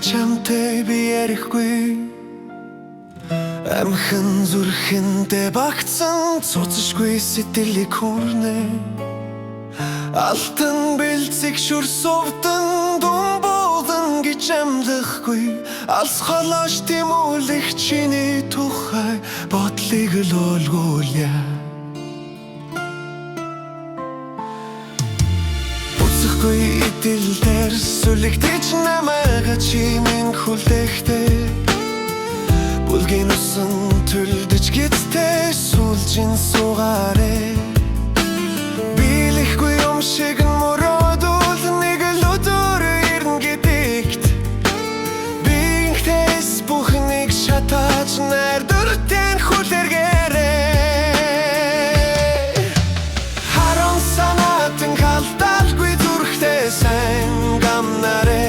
чамтай би ярихгүй амхан зүрхэндээ багтсан цуцшгүй сэтгэлийг хүрнэ алтан бэлцэг шүр сувдан дум болон гэж амлахгүй алс холоош тэмүүлэх чиний тухай бодлыг л олгуулъя буцахгүй идэлдэр сүлэгдэж намайга чимэн хүлээхтэй Бүлгийн усан төлдөж гиттэй сүүлжин суугаарэ Билэхгүй юм шиг мөрөөдөл нэг л өдөр ирнэ гэдэгт Биенхтэйс бүхнийг шатааж найрдвартай хүлэргээрэй Харан санаатан халдаалгүй зүрхтэй сайн гамнарэ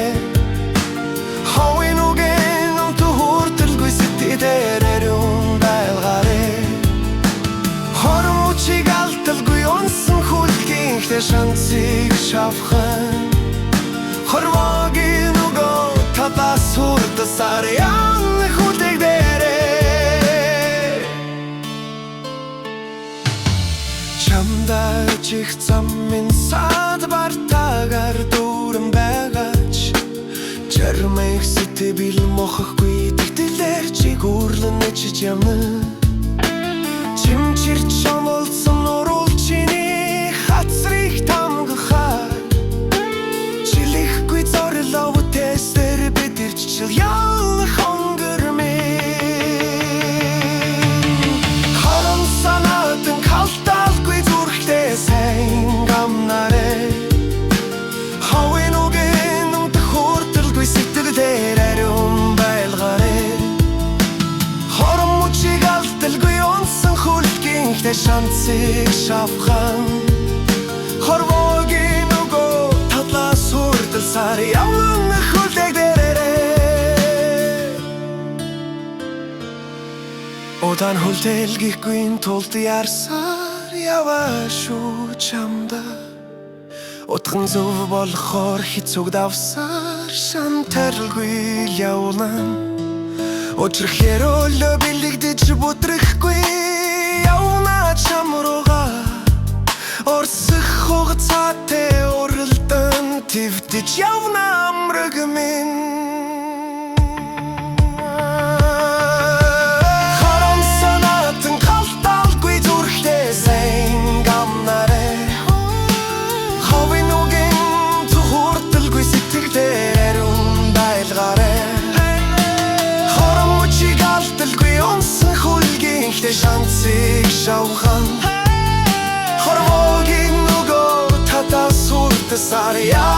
Дээрэрүүн байлгаарэ Хормучиг алталгүй унсан хүлгийнхтэй шансыг шавхан Хорвогийн нөгөө талаас хүрдасаар ян хүлэг дээрээ Чамдаа чих замын сад бартагаар дүүрэн байгаач Жармайх сэтгэл мохохгүй тэтэлэр чиг үрлэн нэчиж явна Чимчир чамолсон урул чиний хацрыг тамгахаар Жилихгүй зорлоо тэсэр бидэрч чил ялах өнгөрмэн Харан санаатан калталгүй зүрхтэй сайн гамнарэ Хавын үгэн өмтөх хүрдэлгүй сэтгэл дээр ариун байлгаарэ Хормучиг алталгүй унсан хүлгийнхтэй шансыг шавхан Хорвогийн нөгөө талаас хүрдэлсаар явна хүлэг дээрээ Удаан хүлдэлгихгүй тулд ярсаар яваа шүү чамда Утган зөв болохоор хэцүүг давсаар шантарлгүй явлан Өчрөхээр өлөө бэлэгдэж бүдрэхгүй явна чамрууга Орсох хугацаатай уралдан твдэж явна амраг минь Харан санаатан калталгүй зүрхтэй сайн гамнарэ Хавын үгэн тухурдалгүй сэтгэлээр байлгаарэ Хормучиг алталгүй унсан хүлгийнхтэй шансыг шавхан Хорвогийн нөгөө татаас хүрдасаар яа